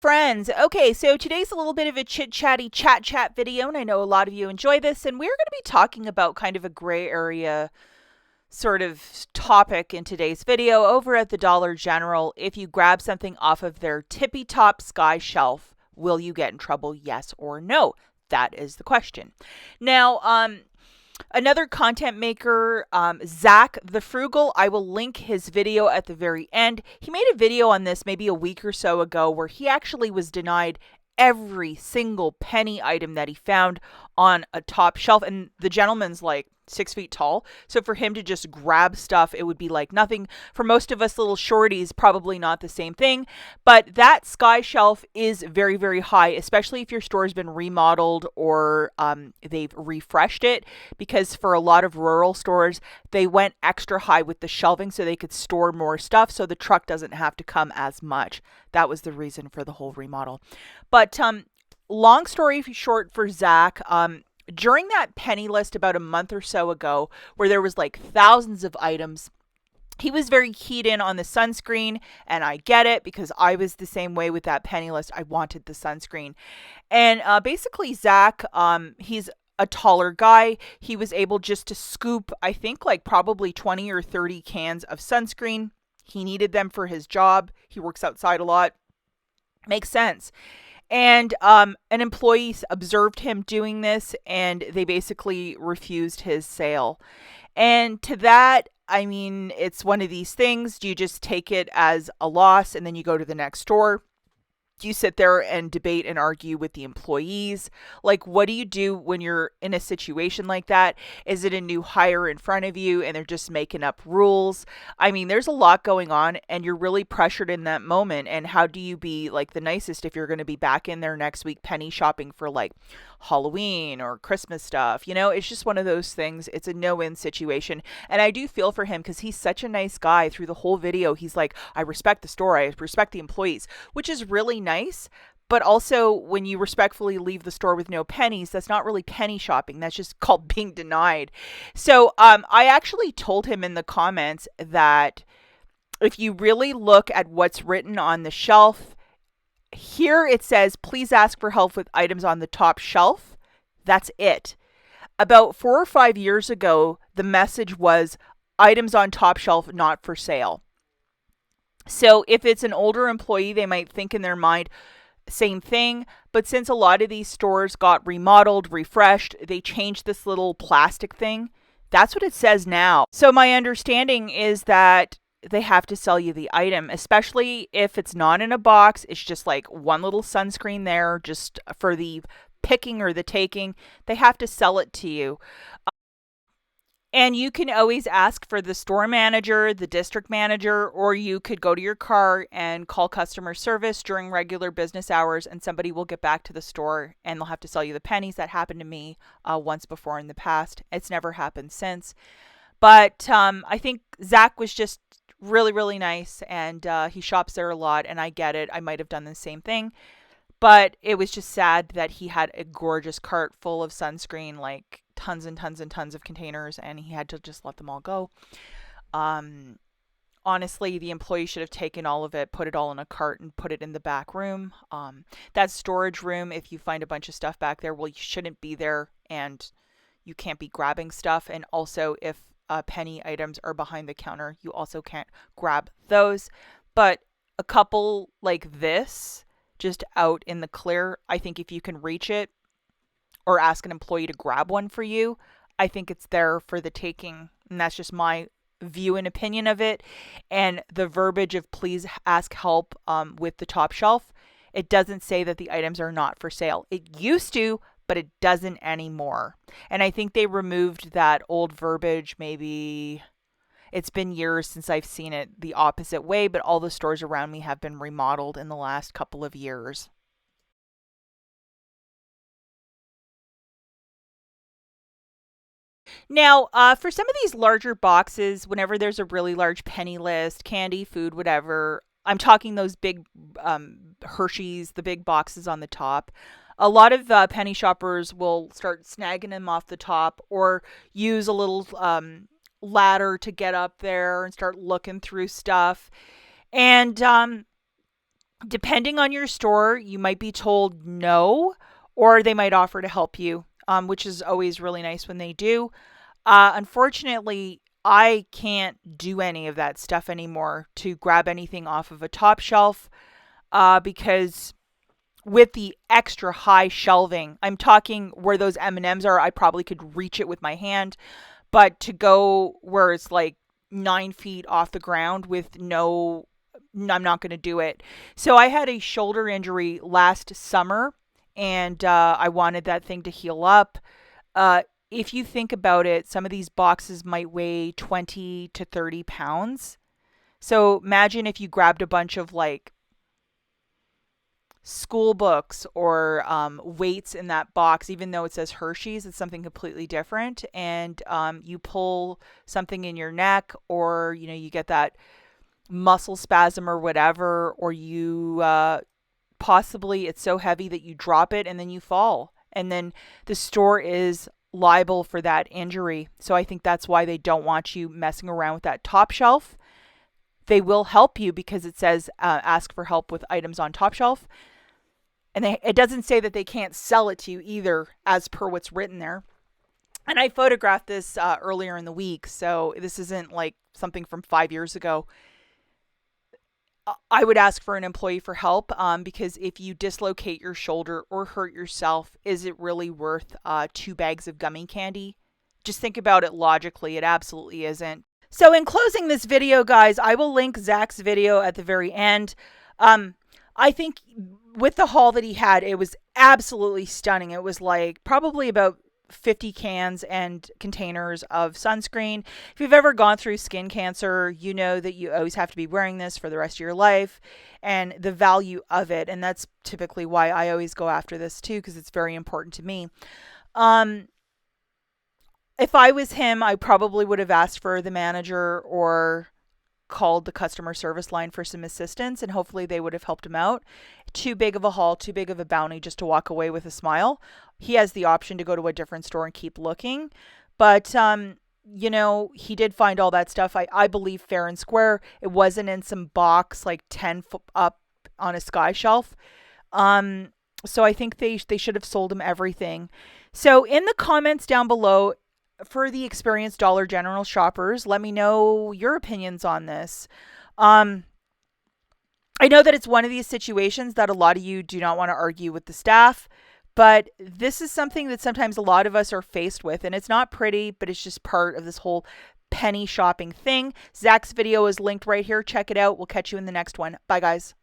Friends, okay, so today's a little bit of a chit-chatty chat video, and I know a lot of you enjoy this, and we're going to be talking about kind of a gray area sort of topic in today's video. Over at the Dollar General, if you grab something off of their tippy top sky shelf, will you get in trouble, yes or no? That is the question. Now, another content maker, Zach the Frugal, I will link his video at the very end. He made a video on this maybe a week or so ago where he actually was denied every single penny item that he found on a top shelf. And the gentleman's like 6 feet tall. So for him to just grab stuff, it would be like nothing. For most of us little shorties, probably not the same thing. But that sky shelf is very, very high, especially if your store's been remodeled or they've refreshed it. Because for a lot of rural stores, they went extra high with the shelving so they could store more stuff so the truck doesn't have to come as much. That was the reason for the whole remodel. But long story short for Zach, during that penny list about a month or so ago, where there was like thousands of items, he was very keyed in on the sunscreen, and I get it because I was the same way with that penny list. I wanted the sunscreen. And basically, Zach, he's a taller guy. He was able just to scoop, I think, like probably 20 or 30 cans of sunscreen. He needed them for his job. He works outside a lot. Makes sense. And an employee observed him doing this, and they basically refused his sale. And to that, I mean, it's one of these things. Do you just take it as a loss and then you go to the next store? Do you sit there and debate and argue with the employees? Like, what do you do when you're in a situation like that? Is it a new hire in front of you and they're just making up rules? I mean, there's a lot going on and you're really pressured in that moment. And how do you be like the nicest if you're going to be back in there next week penny shopping for like Halloween or Christmas stuff? You know, it's just one of those things. It's a no-win situation. And I do feel for him because he's such a nice guy. Through the whole video, he's like, I respect the store, I respect the employees, which is really nice. But also, when you respectfully leave the store with no pennies, that's not really penny shopping. That's just called being denied. So I actually told him in the comments that if you really look at what's written on the shelf, here it says, please ask for help with items on the top shelf. That's it. About 4 or 5 years ago, the message was items on top shelf not for sale. So if it's an older employee, they might think in their mind, same thing. But since a lot of these stores got remodeled, refreshed, they changed this little plastic thing. That's what it says now. So my understanding is that they have to sell you the item, especially if it's not in a box. It's just like one little sunscreen there just for the picking or the taking. They have to sell it to you. And you can always ask for the store manager, the district manager, or you could go to your car and call customer service during regular business hours, and somebody will get back to the store and they'll have to sell you the pennies. That happened to me once before in the past. It's never happened since. But I think Zach was just really, really nice, and he shops there a lot, and I get it. I might have done the same thing. But it was just sad that he had a gorgeous cart full of sunscreen, like tons and tons and tons of containers, and he had to just let them all go. Um, Honestly, the employee should have taken all of it, put it all in a cart, and put it in the back room. That storage room, if you find a bunch of stuff back there, well, you shouldn't be there, and you can't be grabbing stuff. And also, if penny items are behind the counter, you also can't grab those. But a couple like this, just out in the clear, I think if you can reach it or ask an employee to grab one for you, I think it's there for the taking. And that's just my view and opinion of it. And the verbiage of please ask help with the top shelf, it doesn't say that the items are not for sale. It used to, but it doesn't anymore. And I think they removed that old verbiage maybe. It's been years since I've seen it the opposite way, but all the stores around me have been remodeled in the last couple of years. Now, for some of these larger boxes, whenever there's a really large penny list, candy, food, whatever, I'm talking those big Hershey's, the big boxes on the top. A lot of penny shoppers will start snagging them off the top or use a little ladder to get up there and start looking through stuff. And Depending on your store, you might be told no, or they might offer to help you, which is always really nice when they do. Unfortunately, I can't do any of that stuff anymore to grab anything off of a top shelf because with the extra high shelving, I'm talking where those M&Ms are, I probably could reach it with my hand, but to go where it's like 9 feet off the ground with no, I'm not going to do it. So I had a shoulder injury last summer, and I wanted that thing to heal up. Uh, if you think about it, some of these boxes might weigh 20 to 30 pounds. So imagine if you grabbed a bunch of like school books or weights in that box, even though it says Hershey's, it's something completely different. And you pull something in your neck, or you get that muscle spasm or whatever, or you possibly it's so heavy that you drop it and then you fall, and then the store is liable for that injury. So I think that's why they don't want you messing around with that top shelf. They will help you because it says ask for help with items on top shelf. And it doesn't say that they can't sell it to you either, as per what's written there. And I photographed this earlier in the week, so this isn't like something from 5 years ago. I would ask for an employee for help because if you dislocate your shoulder or hurt yourself, is it really worth 2 bags of gummy candy? Just think about it logically. It absolutely isn't. So in closing this video, guys, I will link Zach's video at the very end. I think with the haul that he had, it was absolutely stunning. It was like probably about 50 cans and containers of sunscreen. If you've ever gone through skin cancer, you know that you always have to be wearing this for the rest of your life and the value of it. And that's typically why I always go after this too, because it's very important to me. If I was him, I probably would have asked for the manager or called the customer service line for some assistance, and hopefully they would have helped him out. Too big of a haul, too big of a bounty just to walk away with a smile. He has the option to go to a different store and keep looking. But, he did find all that stuff. I believe fair and square. It wasn't in some box like 10 foot up on a sky shelf. So I think they should have sold him everything. So in the comments down below, for the experienced Dollar General shoppers, let me know your opinions on this. I know that it's one of these situations that a lot of you do not want to argue with the staff, but this is something that sometimes a lot of us are faced with, and it's not pretty, but it's just part of this whole penny shopping thing. Zach's video is linked right here. Check it out. We'll catch you in the next one. Bye, guys.